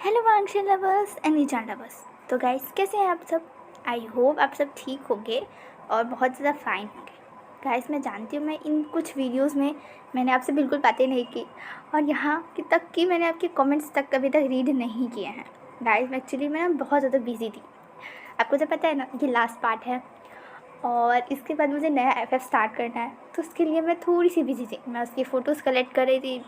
Hello Wangshi lovers and Nichan lovers. तो guys कैसे हैं आप सब। आई होप आप सब ठीक होंगे और बहुत ज़्यादा फाइन होंगे। गाइस मैं जानती हूँ मैं इन कुछ वीडियोस में मैंने आपसे बिल्कुल बातें नहीं की और यहाँ कि तक कि मैंने आपके कमेंट्स तक कभी तक रीड नहीं किए हैं। गाइस एक्चुअली मैं बहुत ज़्यादा बिजी थी। आपको तो पता है ना ये लास्ट पार्ट है और इसके बाद मुझे नया FF स्टार्ट करना है, तो उसके लिए मैं थोड़ी सी बिजी थी। मैं उसकी फ़ोटोज़ कलेक्ट कर रही थी,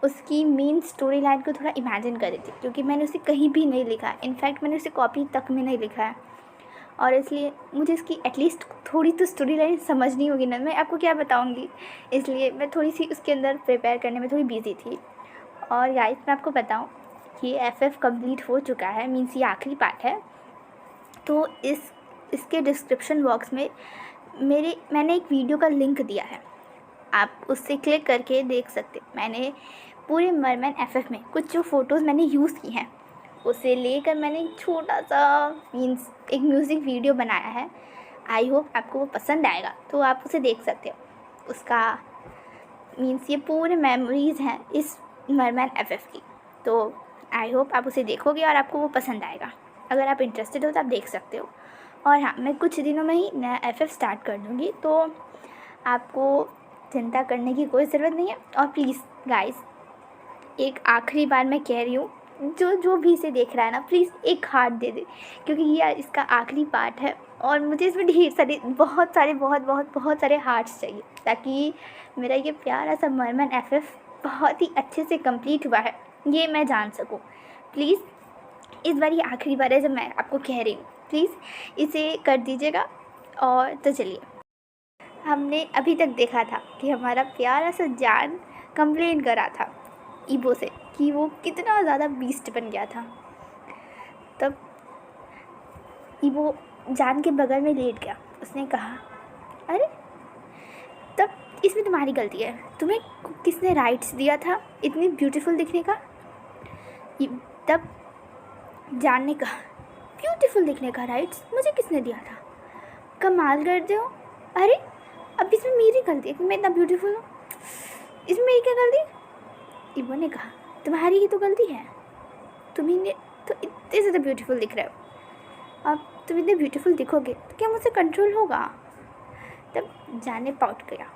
उसकी मेन स्टोरी लाइन को थोड़ा इमेजिन कर रही थी, क्योंकि मैंने उसे कहीं भी नहीं लिखा है। इनफैक्ट मैंने उसे कॉपी तक में नहीं लिखा है और इसलिए मुझे इसकी एटलीस्ट थोड़ी तो स्टोरी लाइन समझनी होगी ना, मैं आपको क्या बताऊँगी। इसलिए मैं थोड़ी सी उसके अंदर प्रिपेयर करने में थोड़ी बिजी थी। और गाइस मैं आपको बताऊँ कि FF कंप्लीट हो चुका है, मीन्स ये आखिरी पार्ट है। तो इसके डिस्क्रिप्शन बॉक्स में मैंने एक वीडियो का लिंक दिया है, आप उससे क्लिक करके देख सकते। मैंने पूरे मरमैन FF में कुछ जो फ़ोटोज़ मैंने यूज़ की हैं उसे लेकर मैंने एक छोटा सा मीन्स एक म्यूज़िक वीडियो बनाया है। आई होप आपको वो पसंद आएगा, तो आप उसे देख सकते हो। उसका मीन्स ये पूरे मेमोरीज़ हैं इस मरमैन FF की। तो आई होप आप उसे देखोगे और आपको वो पसंद आएगा। अगर आप इंटरेस्टेड हो तो आप देख सकते हो। और हाँ, मैं कुछ दिनों में ही नया FF स्टार्ट कर दूँगी, तो आपको चिंता करने की कोई ज़रूरत नहीं है। और प्लीज़ गाइस एक आखिरी बार मैं कह रही हूँ, जो भी इसे देख रहा है ना, प्लीज़ एक हार्ट दे दे, क्योंकि ये इसका आखिरी पार्ट है और मुझे इसमें ढेर सारे बहुत सारे हार्ट्स चाहिए, ताकि मेरा ये प्यारा सा मरमन FF बहुत ही अच्छे से कंप्लीट हुआ है ये मैं जान सकूँ। प्लीज़ इस बार ये आखिरी बार है जब मैं आपको कह रही हूँ, प्लीज़ इसे कर दीजिएगा। और तो चलिए, हमने अभी तक देखा था कि हमारा प्यारा सा जान कंप्लेन करा था ईबो से कि वो कितना ज़्यादा बीस्ट बन गया था। तब ईबो जान के बगल में लेट गया। उसने कहा, अरे तब इसमें तुम्हारी गलती है, तुम्हें किसने राइट्स दिया था इतनी ब्यूटीफुल दिखने का। तब जान ने कहा, ब्यूटीफुल दिखने का राइट्स मुझे किसने दिया था, कमाल करते हो। अरे अब इसमें मेरी गलती है कि मैं इतना ब्यूटीफुल हूँ, इसमें मेरी क्या गलती। ईबो ने कहा, तुम्हारी ही तो गलती है, तुम्हें तो इतने ज़्यादा ब्यूटीफुल दिख रहे हो। अब तुम इतने ब्यूटीफुल दिखोगे तो क्या मुझसे कंट्रोल होगा। तब जान ने पाउट किया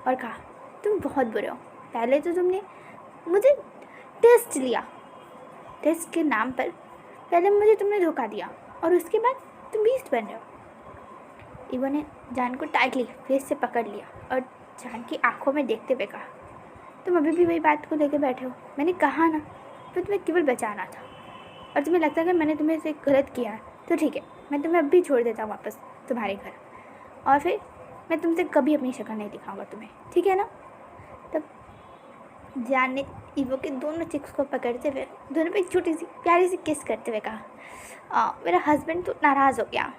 और कहा, तुम बहुत बुरे हो। पहले तो तुमने मुझे टेस्ट लिया, टेस्ट के नाम पर पहले मुझे तुमने धोखा दिया और उसके बाद तुम बीस्ट बन रहे हो। ईबो ने जान को टाइटली फेस से पकड़ लिया और जान की आंखों में देखते हुए कहा, तुम अभी भी वही बात को लेकर बैठे हो। मैंने कहा ना, तो तुम्हें केवल बचाना था और तुम्हें लगता है कि मैंने तुम्हें से गलत किया है, तो ठीक है, मैं तुम्हें अभी छोड़ देता हूँ वापस तुम्हारे घर, और फिर मैं तुमसे कभी अपनी शक्ल नहीं दिखाऊंगा तुम्हें, ठीक है ना। तब जान ने ईबो के दोनों चिक्स को पकड़ते हुए दोनों पे एक छोटी सी प्यारी सी किस करते हुए कहा, मेरा हस्बैंड तो नाराज़ हो गया।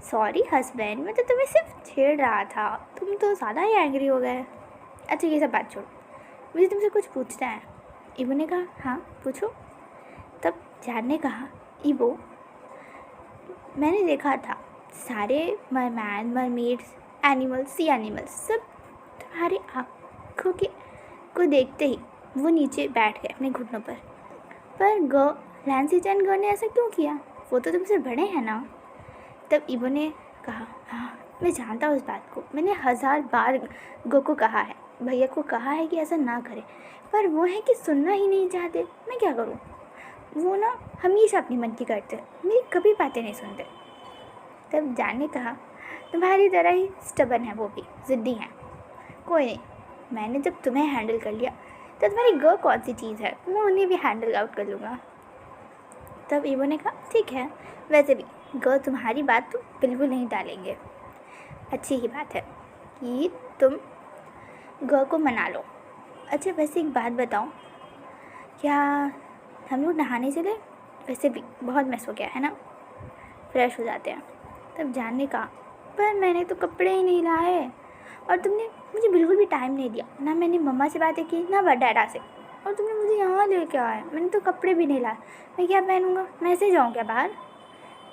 सॉरी हस्बैंड, मैं तो तुम्हें सिर्फ छेड़ रहा था, तुम तो ज़्यादा ही एंग्री हो गए। अच्छा ये सब बात छोड़ो, मुझे तुमसे कुछ पूछना है। ईबो ने कहा, हाँ पूछो। तब जान ने कहा, ईबो मैंने देखा था सारे मरमैन मरमेड्स एनिमल्स सी एनिमल्स सब तुम्हारी आँखों के को देखते ही वो नीचे बैठ गए अपने घुटनों पर लैंसी चैन गर्ल ने ऐसा क्यों किया, वो तो तुमसे बड़े हैं ना। तब ईबो ने कहा, हाँ मैं जानता हूँ इस बात को, मैंने 1000 बार गो को कहा है, भैया को कहा है कि ऐसा ना करे, पर वो है कि सुनना ही नहीं चाहते। मैं क्या करूँ, वो ना हमेशा अपनी मन की करते, मेरी कभी बातें नहीं सुनते। तब जान ने कहा, तुम्हारी तरह ही स्टबन है वो भी, ज़िद्दी हैं। कोई नहीं, मैंने जब तुम्हें हैंडल कर लिया तो तुम्हारी गर्ल कौन सी चीज़ है, मैं उन्हें भी हैंडल आउट कर लूँगा। तब ईबो ने कहा, ठीक है, वैसे भी गर्ल तुम्हारी बात तो बिल्कुल नहीं टालेंगे, अच्छी ही बात है कि तुम गर्ल को मना लो। अच्छा वैसे एक बात बताओ, क्या हम लोग नहाने चले, वैसे भी बहुत मैस हो गया है ना, फ्रेश हो जाते हैं। तब जान ने कहा, पर मैंने तो कपड़े ही नहीं लाए और तुमने मुझे बिल्कुल भी टाइम नहीं दिया, ना मैंने मम्मा से बातें की ना डैडा से, और तुमने मुझे यहाँ लेके आया, मैंने तो कपड़े भी नहीं लाए, मैं क्या पहनूँगा, मैं ऐसे जाऊँ क्या बाहर।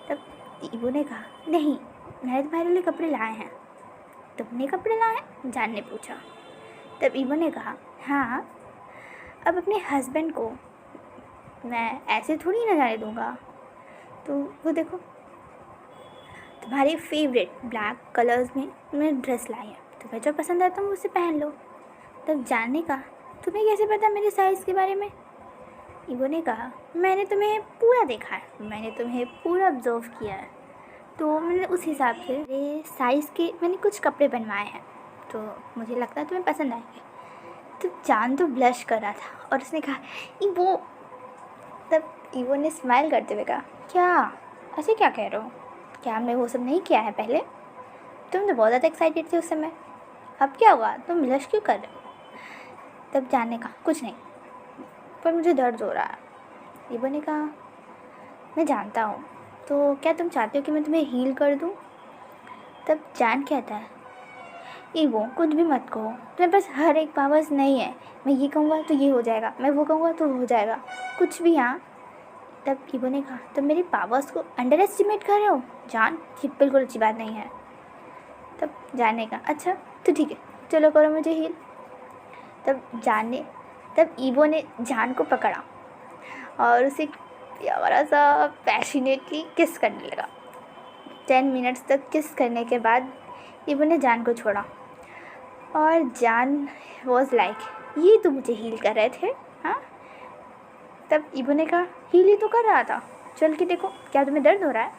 तब ईबो ने कहा, नहीं मैंने तुम्हारे लिए कपड़े लाए हैं। तुमने कपड़े लाए हैं, जान ने पूछा। तब ईबो ने कहा, हाँ अब अपने हस्बैंड को मैं ऐसे थोड़ी ना जाने दूँगा। तो वो देखो, तुम्हारे फेवरेट ब्लैक कलर्स में मैं ड्रेस लाई है, तुम्हें जो पसंद है तुम उसे पहन लो। तब जानने का, तुम्हें कैसे पता मेरे साइज़ के बारे में? ईवो ने कहा, मैंने तुम्हें पूरा देखा है, मैंने तुम्हें पूरा ऑब्जर्व किया है, तो मैंने उस हिसाब से मेरे साइज़ के मैंने कुछ कपड़े बनवाए हैं, तो मुझे लगता है तुम्हें पसंद आएंगे। तो जान तो ब्लश कर रहा था और उसने कहा, ईवो। तब ईवो ने स्माइल करते हुए कहा, क्या ऐसे क्या कह रहे हो? क्या हमने वो सब नहीं किया है पहले? तुम तो बहुत ज़्यादा एक्साइटेड थे उस समय, अब क्या हुआ, तुम ब्लश क्यों कर रहे हो? तब जानने का, कुछ नहीं, पर मुझे दर्द हो रहा है। ईवो ने कहा, मैं जानता हूँ, तो क्या तुम चाहते हो कि मैं तुम्हें हील कर दूँ? तब जान कहता है, ईवो कुछ भी मत कहो, तुम्हें पास हर एक पावर्स नहीं है, मैं ये कहूँगा तो ये हो जाएगा, मैं वो कहूँगा तो हो जाएगा, कुछ भी। हाँ। तब ईवो ने कहा, तुम मेरी पावर्स को अंडर एस्टिमेट कर रहे हो जान, ये बिल्कुल अच्छी बात नहीं है। तब जानने का, अच्छा तो ठीक है, चलो करो मुझे हील। तब ईवो ने जान को पकड़ा और उसे प्यारा सा पैशनेटली किस करने लगा। 10 मिनट्स तक किस करने के बाद ईवो ने जान को छोड़ा और जान वॉज लाइक, ये तो मुझे हील कर रहे थे? हाँ। तब ईवो ने कहा, हील ही तो कर रहा था, चल के देखो क्या तुम्हें दर्द हो रहा है?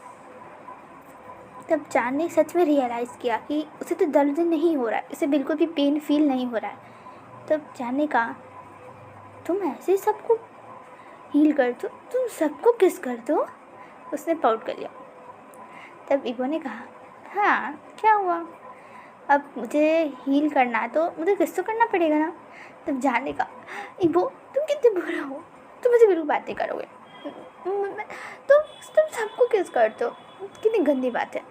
तब जान ने सच में रियलाइज़ किया कि उसे तो दर्द नहीं हो रहा है, उसे बिल्कुल भी पेन फील नहीं हो रहा है। तब जान ने कहा, तुम ऐसे सबको हील कर दो, तुम सबको किस कर दो? उसने पाउट कर लिया। तब ईवो ने कहा, हाँ क्या हुआ, अब मुझे हील करना है तो मुझे किस तो करना पड़ेगा ना। तब जाने का, ईवो तुम कितने बुरा हो, तुम मुझे बिल्कुल बातें करोगे, तुम सबको किस करते हो, कितनी गंदी बात है,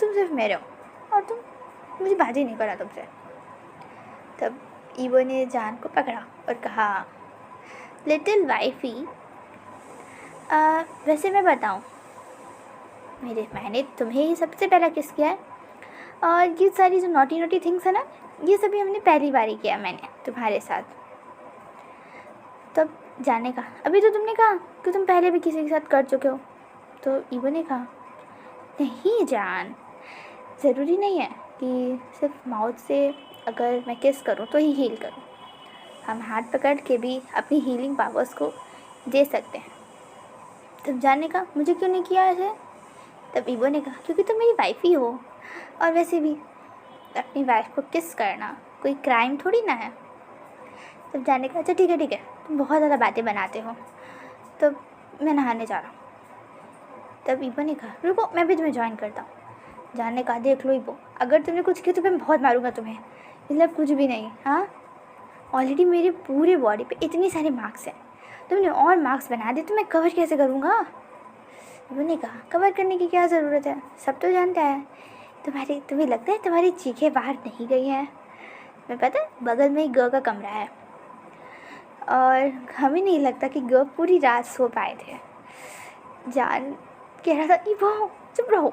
तुम सिर्फ मेरे हो और तुम, मुझे बात ही नहीं करा तुमसे। तब ईवो ने जान को पकड़ा और कहा, लिटिल वाइफी, वैसे मैं बताऊँ, मैंने तुम्हें ही सबसे पहला किस किया है, और ये सारी जो नोटी नोटी थिंग्स है ना, ये सभी हमने पहली बार ही किया मैंने तुम्हारे साथ। तब जाने का, अभी तो तुमने कहा कि तुम पहले भी किसी के साथ कर चुके हो। तो ईवो ने कहा, नहीं जान, ज़रूरी नहीं है कि सिर्फ माउथ से अगर मैं किस करूँ तो ही हील करूँ, हम हाथ पकड़ के भी अपनी हीलिंग पावर्स को दे सकते हैं। तब जानने का, मुझे क्यों नहीं किया ऐसे? तब ईवो ने कहा, क्योंकि तुम मेरी वाइफ ही हो, और वैसे भी अपनी वाइफ को किस करना कोई क्राइम थोड़ी ना है। तब जानने का, अच्छा ठीक है तुम बहुत ज़्यादा बातें बनाते हो, तो मैं नहाने जा रहा हूँ। तब ईवो ने कहा, रुको मैं भी तुम्हें ज्वाइन करता हूँ। जानने का, देख लो ईवो, अगर तुमने कुछ किया तो मैं बहुत मारूंगा तुम्हें, मतलब कुछ भी नहीं। हाँ, ऑलरेडी मेरे पूरे बॉडी पे इतने सारे मार्क्स हैं, तुमने और मार्क्स बना दिए तो मैं कवर कैसे करूँगा? उन्होंने कहा, कवर करने की क्या ज़रूरत है, सब तो जानता है। तुम्हें लगता है तुम्हारी चीखें बाहर नहीं गई हैं? मैं पता है, बगल में एक गर्ल का कमरा है और हमें नहीं लगता कि गर्ल पूरी रात सो पाए थे। जान कह रहा था, ईवो चुप रहो,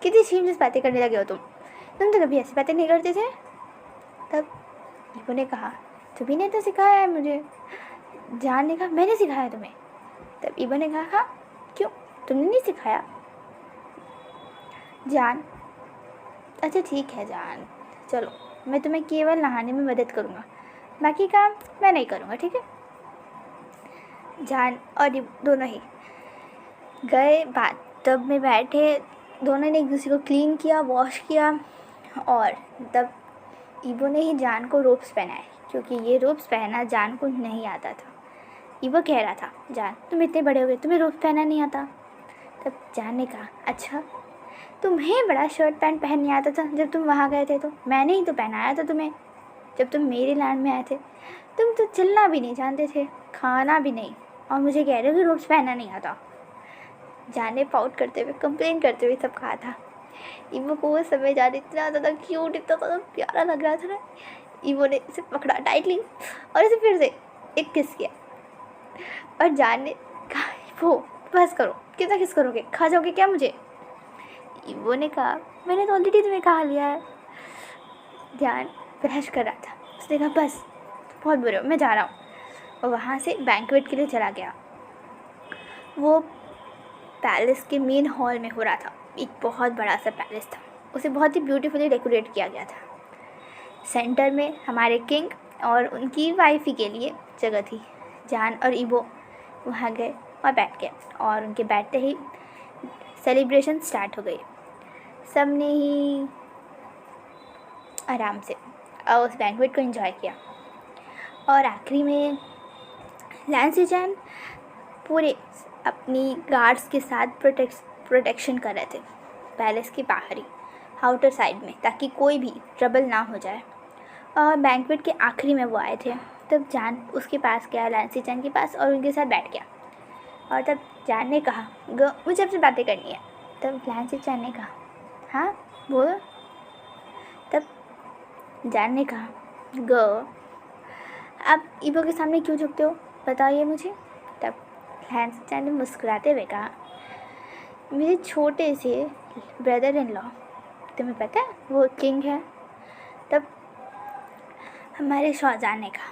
कितनी शेमलेस बातें करने लगे हो तुम तो कभी ऐसी बातें नहीं करते थे। तब ईवो ने कहा, तुम्ही ने तो सिखाया है मुझे। जान ने कहा, मैंने सिखाया तुम्हें? तब ईवो ने कहा, हाँ क्यों, तुमने नहीं सिखाया? जान, अच्छा ठीक है जान, चलो मैं तुम्हें केवल नहाने में मदद करूँगा, बाकी काम मैं नहीं करूँगा, ठीक है? जान और दोनों ही गए, बाथटब में बैठे, दोनों ने एक दूसरे को क्लीन किया, वॉश किया, और तब ईवो ने ही जान को रोब्स पहनाए, क्योंकि ये रोब्स पहनना जान को नहीं आता था। ईवो कह रहा था, जान तुम इतने बड़े हो गए, तुम्हें रोब्स पहनना नहीं आता? तब जान ने कहा, अच्छा तुम्हें बड़ा शर्ट पैंट पहनने आता था जब तुम वहाँ गए थे, तो मैंने ही तो पहनाया था तुम्हें जब तुम मेरे लैंड में आए थे। तुम तो चलना भी नहीं जानते थे, खाना भी नहीं, और मुझे कह रहे हो कि रोब्स पहनना नहीं आता। जान ने पाउट करते हुए, कंप्लेन करते हुए सब कहा था। ईवो को वो समय जान इतना ज़्यादा क्यूट, इतना ज़्यादा प्यारा लग रहा था ना। ईवो ने इसे पकड़ा टाइटली और इसे फिर से एक किस किया, और जान ने कहा, वो बस करो, कितना किस करोगे, खा जाओगे क्या मुझे? ईवो ने कहा, मैंने तो ऑलरेडी तुम्हें खा लिया है। जान ब्रश कर रहा था, उसने कहा, बस बहुत बुरे हो, मैं जा रहा हूँ, और वहाँ से बैंक्वेट के लिए चला गया। वो पैलेस के मेन हॉल में हो रहा था। एक बहुत बड़ा सा पैलेस था, उसे बहुत ही ब्यूटीफुली डेकोरेट किया गया था। सेंटर में हमारे किंग और उनकी वाइफ ही के लिए जगह थी। जान और इबो वहाँ गए और बैठ गए, और उनके बैठते ही सेलिब्रेशन स्टार्ट हो गई। सब ने ही आराम से उस बैंक्वेट को एंजॉय किया। और आखिरी में लैंसी जैन पूरे अपनी गार्ड्स के साथ प्रोटेक्शन कर रहे थे पैलेस के बाहर ही, आउटर साइड में, ताकि कोई भी ट्रबल ना हो जाए। और बैंक्वेट के आखिरी में वो आए थे, तब जान उसके पास गया, लैंसी जैन के पास, और उनके साथ बैठ गया। और तब जान ने कहा, मुझे आपसे बातें करनी है। तब लैंसी जैन ने कहा, हाँ बोलो। तब जान ने कहा, आप इबो के सामने क्यों झुकते हो, बताइए मुझे। तब लैंसी जैन ने मुस्कुराते हुए कहा, मेरे छोटे से ब्रदर इन लॉ, तुम्हें पता है वो किंग है। तब हमारे शाहजहां ने कहा,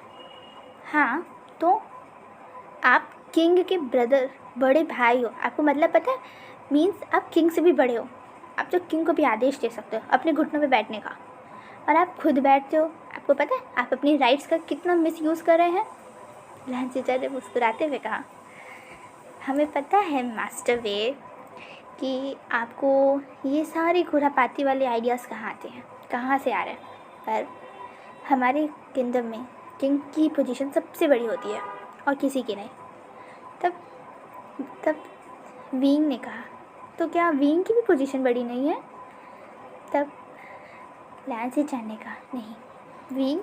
हाँ तो आप किंग के ब्रदर, बड़े भाई हो, आपको मतलब पता है, मीन्स आप किंग से भी बड़े हो। आप तो किंग को भी आदेश दे सकते हो अपने घुटनों पे बैठने का, और आप खुद बैठते हो। आपको पता है आप अपनी राइट्स का कितना मिसयूज़ कर रहे हैं। लैंसी जैन ने मुस्कुराते हुए कहा, हमें पता है मास्टर वे कि आपको ये सारी खुरापाती वाले आइडियाज़ कहाँ आते हैं, कहाँ से आ रहे हैं, पर हमारे किंगडम में किंग की पोजीशन सबसे बड़ी होती है और किसी की नहीं। तब विंग ने कहा, तो क्या विंग की भी पोजीशन बड़ी नहीं है। तब लैंसी जैन ने कहा, नहीं, विंग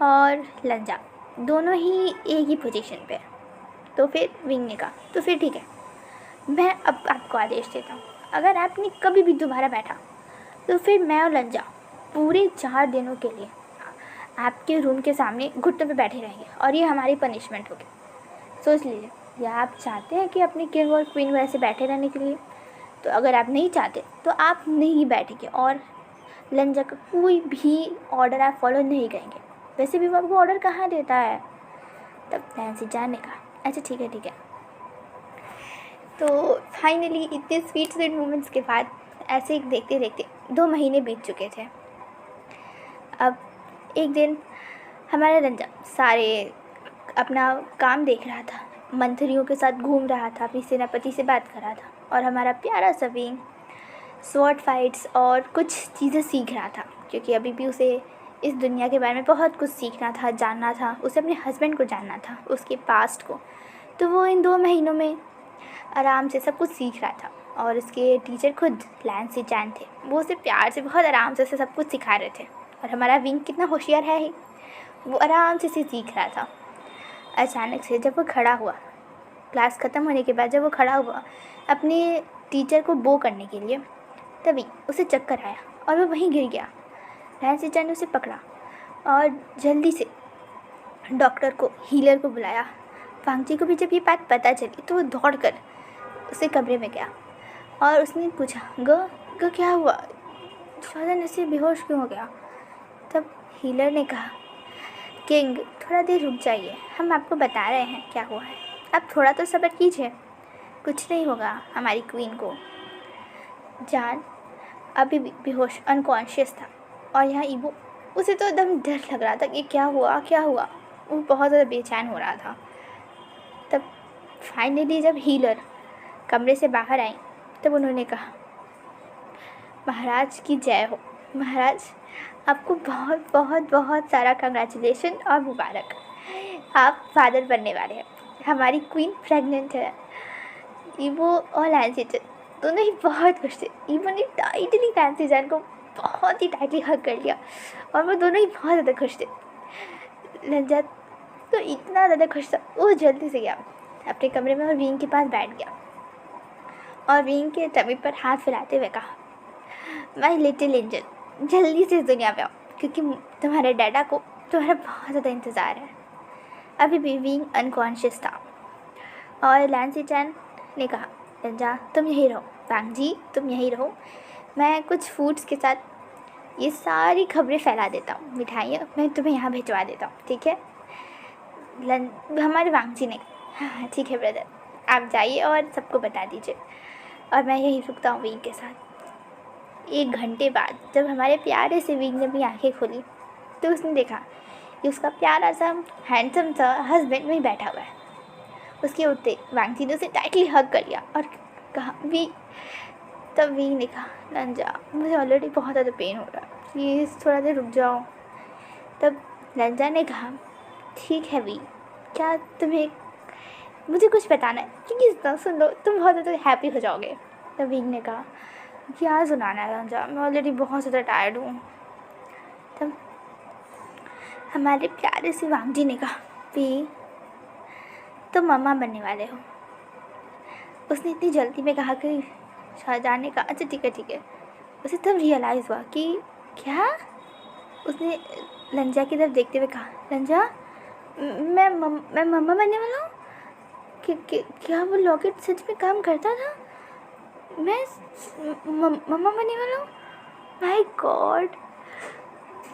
और लंजा दोनों ही एक ही पोजीशन पे है। तो फिर विंग ने कहा, तो फिर ठीक है, मैं अब आपको आदेश देता हूँ, अगर आपने कभी भी दोबारा बैठा तो फिर मैं और लंजा पूरे 4 दिनों के लिए आपके रूम के सामने घुटनों पे बैठे रहेंगे, और ये हमारी पनिशमेंट होगी। सोच लीजिए, या आप चाहते हैं कि अपने किंग और क्वीन वैसे बैठे रहने के लिए, तो अगर आप नहीं चाहते तो आप नहीं बैठेंगे, और लंजा का कोई भी ऑर्डर आप फॉलो नहीं करेंगे। वैसे भी वो आपको ऑर्डर कहाँ देता है। तब लैंसी जैन ने कहा, अच्छा ठीक है ठीक है। तो फाइनली इतने स्वीट मोमेंट्स के बाद ऐसे ही देखते देखते 2 महीने बीत चुके थे। अब एक दिन हमारा रंजा सारे अपना काम देख रहा था, मंत्रियों के साथ घूम रहा था, अपनी सेनापति से बात कर रहा था, और हमारा प्यारा सा विंग स्वॉर्ड फाइट्स और कुछ चीज़ें सीख रहा था, क्योंकि अभी भी उसे इस दुनिया के बारे में बहुत कुछ सीखना था, जानना था, उसे अपने हस्बैंड को जानना था, उसके पास्ट को। तो वो इन 2 महीनों में आराम से सब कुछ सीख रहा था, और उसके टीचर खुद लैंसी जैन थे। वो उसे प्यार से बहुत आराम से सब कुछ सिखा रहे थे, और हमारा विंग कितना होशियार है ही, वो आराम से सीख रहा था। अचानक से जब वो खड़ा हुआ, क्लास ख़त्म होने के बाद जब वो खड़ा हुआ अपने टीचर को बो करने के लिए, तभी उसे चक्कर आया और वो वहीं गिर गया। लैंसी जैन ने उसे पकड़ा और जल्दी से डॉक्टर को, हीलर को बुलाया। वांगजी को भी जब ये बात पता चली तो वो दौड़कर उसे कमरे में गया और उसने पूछा, ग क्या हुआ, शाहजहां ऐसे बेहोश क्यों हो गया। तब हीलर ने कहा, किंग थोड़ा देर रुक जाइए, हम आपको बता रहे हैं क्या हुआ है, आप थोड़ा तो सब्र कीजिए, कुछ नहीं होगा हमारी क्वीन को। जान अभी भी बेहोश, अनकॉन्शियस था, और यहाँ इबो, उसे तो एकदम डर लग रहा था कि क्या हुआ क्या हुआ, वो बहुत ज़्यादा बेचैन हो रहा था। तब फाइनली जब हीलर कमरे से बाहर आई तब उन्होंने कहा, महाराज की जय हो, महाराज आपको बहुत बहुत बहुत सारा कंग्रेचुलेशन और मुबारक, आप फादर बनने वाले हैं, हमारी क्वीन प्रेग्नेंट है। इबो और लैंसी जैन दोनों ही बहुत खुश थे। इबो ने टाइटली लैंसी जैन को बहुत ही टाइटली हग कर लिया, और वो दोनों ही बहुत ज़्यादा खुश थे। लंजा तो इतना ज़्यादा खुश था, वो जल्दी से गया अपने कमरे में और विंग के पास बैठ गया, और विंग के तबी पर हाथ फैलाते हुए कहा, माय लिटिल एंजल, जल्दी से इस दुनिया में आओ, क्योंकि तुम्हारे डैडा को तुम्हारा बहुत ज़्यादा इंतज़ार है। अभी भी विंग अनकॉन्शियस था, और लैंसी जैन ने कहा, लंजा तुम यहीं रहो, वांगजी तुम यहीं रहो, मैं कुछ फूड्स के साथ ये सारी खबरें फैला देता हूँ, मिठाइयाँ मैं तुम्हें यहाँ भिजवा देता हूँ, ठीक है। हमारे वांगजी ने, हाँ ठीक है ब्रदर। आप जाइए और सबको बता दीजिए। और मैं यहीं रुकता हूँ विंग के साथ। 1 घंटे बाद जब हमारे प्यारे से विंग ने अपनी आँखें खोली तो उसने देखा कि उसका प्यारा सा हैंडसम सा हस्बैंड वहीं बैठा हुआ है। उसके उठते वांगजी ने उसे टाइटली हग कर लिया और कहा वी। तब विंग ने कहा लंजा मुझे ऑलरेडी बहुत ज़्यादा पेन हो रहा है, प्लीज़ थोड़ा देर रुक जाओ। तब लंजा ने कहा ठीक है वी, क्या तुम्हें मुझे कुछ बताना है, क्योंकि सुन लो तुम बहुत ज़्यादा हैप्पी हो जाओगे। तब विंग ने कहा क्या सुनाना है लंजा, मैं ऑलरेडी बहुत ज़्यादा टायर्ड हूँ। तब हमारे प्यारे से वांगजी ने कहा वी तुम मम्मा बनने वाले हो। उसने इतनी जल्दी में कहा कि शाहजहां ने कहा अच्छा ठीक है। उसे तब रियलाइज़ हुआ कि क्या। उसने लंजा की तरफ देखते हुए कहा लंजा मैं मम्मा बनने वाला हूँ। क्या वो लॉकेट सच में काम करता था? मैं मम्मा बनने वाला हूँ, माय गॉड।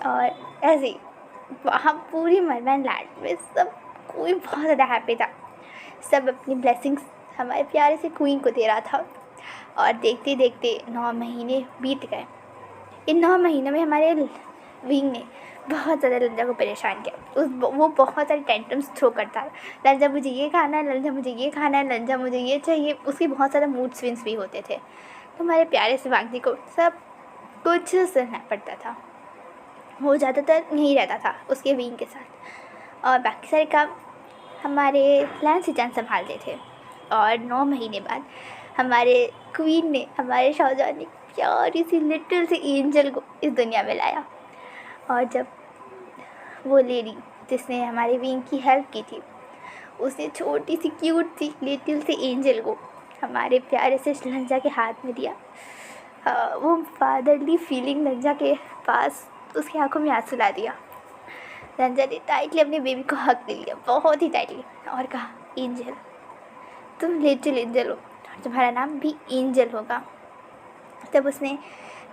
और ऐसे ही वहाँ पूरी मरमैन लैंड में सब कोई बहुत ज़्यादा हैप्पी था। सब अपनी ब्लेसिंग्स हमारे प्यारे से क्वीन को दे रहा था। और देखते देखते 9 महीने बीत गए। इन 9 महीनों में हमारे विंग ने बहुत ज़्यादा लंजा को परेशान किया। वो बहुत सारे टेंट्रम्स थ्रो करता है, लंजा मुझे ये खाना है, लंजा मुझे ये खाना है, लंजा मुझे ये चाहिए। उसके बहुत सारे मूड स्विंग्स भी होते थे। तो हमारे प्यारे से वांगजी को सब कुछ सहना पड़ता था। वो ज़्यादातर नहीं रहता था उसके विंग के साथ और बाकी सारे काम हमारे लैंसीजान संभालते थे। और 9 महीने बाद हमारे क्वीन ने, हमारे शाहजहां ने प्यारी सी लिटिल सी एंजल को इस दुनिया में लाया। और जब वो लेडी जिसने हमारे विंग की हेल्प की थी उसने छोटी सी क्यूट सी लिटिल सी एंजल को हमारे प्यारे से लंजा के हाथ में दिया, वो फादरली फीलिंग लंजा के पास उसकी आंखों में आंसू ला दिया। लंजा ने टाइटली अपने बेबी को हक दे लिया, बहुत ही टाइटली, और कहा एंजल तुम लिटिल एंजल हो, तुम्हारा नाम भी एंजल होगा। तब उसने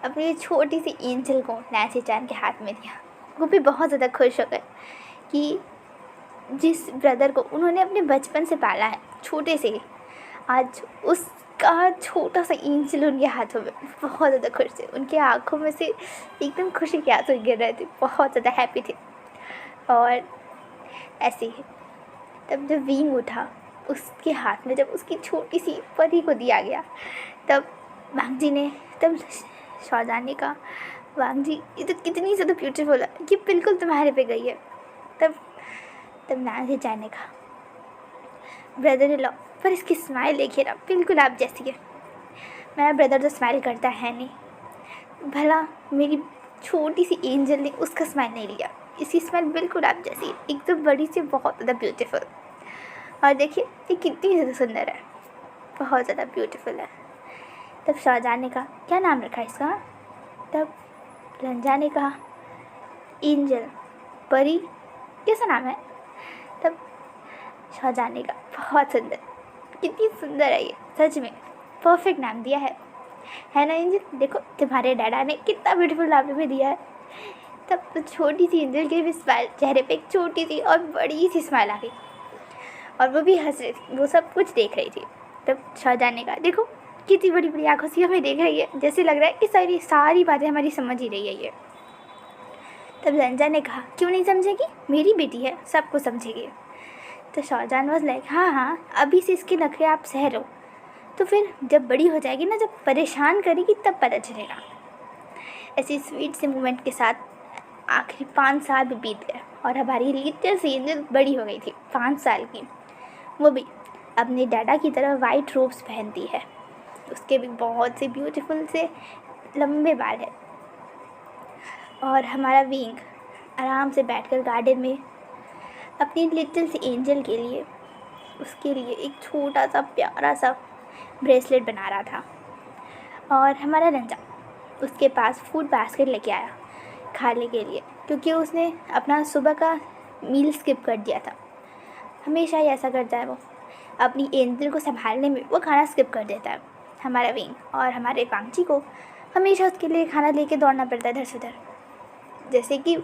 अपनी छोटी सी एंजल को लैंसीजान के हाथ में दिया। वो भी बहुत ज़्यादा खुश हो गए कि जिस ब्रदर को उन्होंने अपने बचपन से पाला है छोटे से ही, आज उसका छोटा सा एंजल उनके हाथों में। बहुत ज़्यादा खुश थे, उनके आँखों में से एकदम खुशी के आंसू गिर रहे थे, बहुत ज़्यादा हैप्पी थे। और ऐसे ही तब जब विंग उठा उसके हाथ में, जब उसकी छोटी सी परी को दिया गया, तब वांगजी ने, तब शाहजहां ने कहा वांगजी ये तो कितनी ज़्यादा ब्यूटीफुल है, ये बिल्कुल तुम्हारे पे गई है। तब लैंसीजान ने कहा ब्रदर इन लॉ पर इसकी स्माइल देखिए ना, बिल्कुल आप जैसी है। मेरा ब्रदर तो स्माइल करता है नहीं, भला मेरी छोटी सी एंजल ने उसका स्माइल नहीं लिया, इसकी स्माइल बिल्कुल आप जैसी है, एकदम बड़ी सी, बहुत ज़्यादा ब्यूटीफुल। और देखिए ये कितनी ज़्यादा सुंदर है, बहुत ज़्यादा ब्यूटीफुल है। तब शाहजहां ने कहा क्या नाम रखा इसका? तब लंजा ने कहा एंजल, परी, कैसा नाम है? तब शाहजहां ने कहा बहुत सुंदर, कितनी सुंदर है ये, सच में परफेक्ट नाम दिया है ना एंजल? देखो तुम्हारे डैडा ने कितना ब्यूटीफुल नाम भी दिया है। तब तो छोटी सी एंजल की भी स्माइल, चेहरे पे एक छोटी सी और बड़ी सी स्माइल आ गई और वो भी हंस रही थी, वो सब कुछ देख रही थी। तब शाहजहां ने कहा देखो कितनी बड़ी बड़ी आंखों से हमें देख रही है, जैसे लग रहा है कि सारी बातें हमारी समझ ही रही है ये। तब लंजा ने कहा क्यों नहीं समझेगी, मेरी बेटी है, सब कुछ समझेगी। तो शाहजहां वाज लाइक हाँ अभी से इसके नखरे आप सह लो, तो फिर जब बड़ी हो जाएगी ना, जब परेशान करेगी तब पता चलेगा। ऐसे स्वीट से मोमेंट के साथ आखिरी 5 साल भी बीत गए और हमारी लिटिल सी एंजल बड़ी हो गई थी 5 साल की। वो भी अपने डैडा की तरह वाइट रोब्स पहनती है, उसके भी बहुत से ब्यूटीफुल से लंबे बाल है। और हमारा विंग आराम से बैठकर गार्डन में अपनी लिटिल सी एंजल के लिए, उसके लिए एक छोटा सा प्यारा सा ब्रेसलेट बना रहा था। और हमारा लंजा उसके पास फूड बास्केट लेके आया खाने के लिए, क्योंकि उसने अपना सुबह का मील स्किप कर दिया था। हमेशा ही ऐसा करता है, वो अपनी एंजल को संभालने में वो खाना स्किप कर देता है हमारा विंग। और हमारे वांगजी को हमेशा उसके लिए खाना लेके दौड़ना पड़ता है इधर से उधर, जैसे कि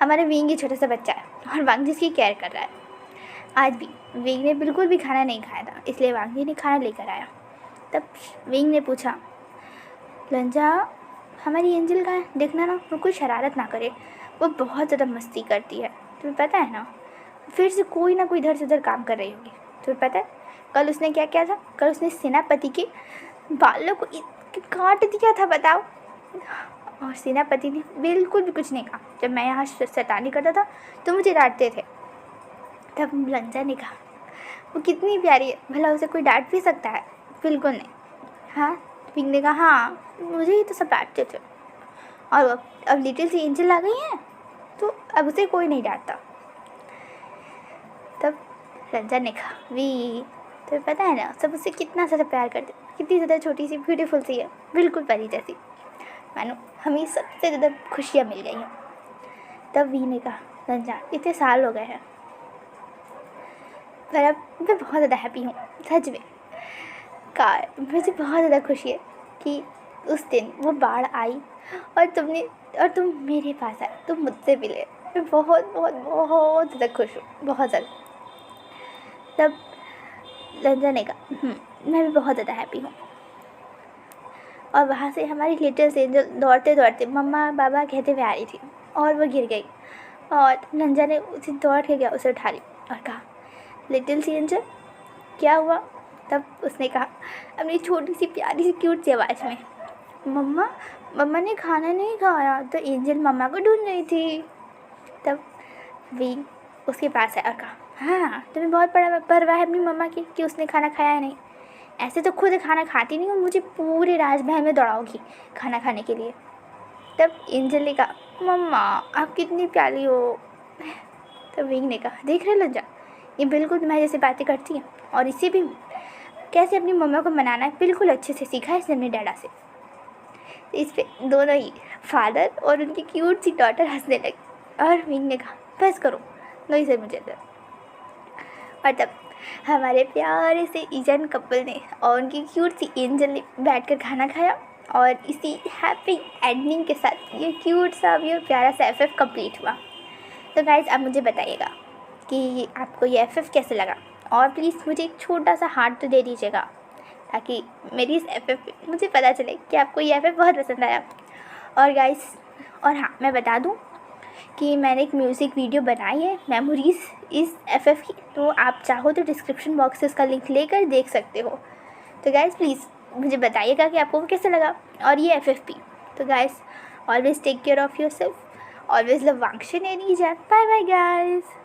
हमारा विंग ही छोटा सा बच्चा है और वांगजी इसकी केयर कर रहा है। आज भी विंग ने बिल्कुल भी खाना नहीं खाया था, इसलिए वांगी ने खाना लेकर आया। तब विंग ने पूछा, लंजा हमारी एंजल कहाँ है, देखना ना वो कोई शरारत ना करे, वो बहुत ज़्यादा मस्ती करती है, तुम्हें पता है ना। फिर से कोई ना कोई इधर से उधर काम कर रही होगी। तुम्हें पता है कल उसने क्या किया था, कल उसने सेनापति के बालों को काट दिया था, बताओ। और सेनापति ने बिल्कुल भी कुछ नहीं कहा। जब मैं यहाँ शैतानी करता था तो मुझे डांटते थे। तब लंजा ने कहा, वो कितनी प्यारी है, भला उसे कोई डांट भी सकता है। बिल्कुल नहीं। हाँ, विंग ने कहा, हाँ मुझे ही तो सब डांटते थे, और अब लिटिल सी एंजल आ गई है तो अब उसे कोई नहीं डांटता। तब लंजा ने कहा, वी तो पता है ना सब उसे कितना ज़्यादा प्यार करते, कितनी ज़्यादा छोटी सी ब्यूटीफुल सी है, बिल्कुल परी जैसी। मानो हमें सबसे ज़्यादा खुशियाँ मिल गई हैं। तब वी ने कहा, लंजा इतने साल हो गए हैं पर अब मैं बहुत ज़्यादा हैप्पी हूँ, सच में। मुझे बहुत ज़्यादा खुशी है कि उस दिन वो बाढ़ आई और तुम मेरे पास आए, तुम मुझसे मिले। मैं बहुत बहुत बहुत ज़्यादा खुश हूँ, बहुत ज़्यादा। तब लंजा ने कहा, मैं भी बहुत ज़्यादा हैप्पी हूँ। और वहाँ से हमारी लिटिल एंजल दौड़ते दौड़ते मम्मा बाबा कहते हुए आ रही थी, और वो गिर गई। और लंजा ने उसे दौड़ के गया, उसे उठा ली और कहा, लिटिल एंजल क्या हुआ। तब उसने कहा अपनी छोटी सी प्यारी सी क्यूट सी आवाज़ में, मम्मा ने खाना नहीं खाया तो एंजल मम्मा को ढूंढ रही थी। तब विंग उसके पास है और कहा, हाँ तुम्हें बहुत बड़ा परवाह है अपनी मम्मा की कि उसने खाना खाया नहीं। ऐसे तो खुद खाना खाती नहीं हो, मुझे पूरे राजमहल में दौड़ाओगी खाना खाने के लिए। तब एंजल ने कहा, मम्मा आप कितनी प्यारी हो। तब विंग ने कहा, देख रहे लंजा, ये बिल्कुल तुम्हारी जैसे बातें करती हैं, और इसे भी कैसे अपनी मम्मा को मनाना है बिल्कुल अच्छे से सीखा है इसने अपने डैडा से। इस पे दोनों ही फादर और उनकी क्यूट सी डॉटर हंसने लगी। और विंग ने कहा, बस करो नहीं सर मुझे दर। और तब हमारे प्यारे से ईजन कपल ने और उनकी क्यूट सी एंजल ने बैठकर खाना खाया, और इसी हैप्पी एंडिंग के साथ ये क्यूट सा ये प्यारा सा FF कंप्लीट हुआ। तो गाइज आप मुझे बताइएगा कि आपको ये FF कैसे लगा, और प्लीज़ मुझे एक छोटा सा हार्ट तो दे दीजिएगा ताकि मेरी इस FF पे मुझे पता चले कि आपको ये FF बहुत पसंद आया। और गाइज और हाँ मैं बता दूँ कि मैंने एक म्यूज़िक वीडियो बनाई है मेमोरीज़ इस FF की, तो आप चाहो तो डिस्क्रिप्शन बॉक्स से उसका लिंक लेकर देख सकते हो। तो गाइज़ प्लीज़ मुझे बताइएगा कि आपको कैसा लगा और ये FF भी। तो guys always take care of yourself, always love Wangshan and Ijan. Bye bye guys.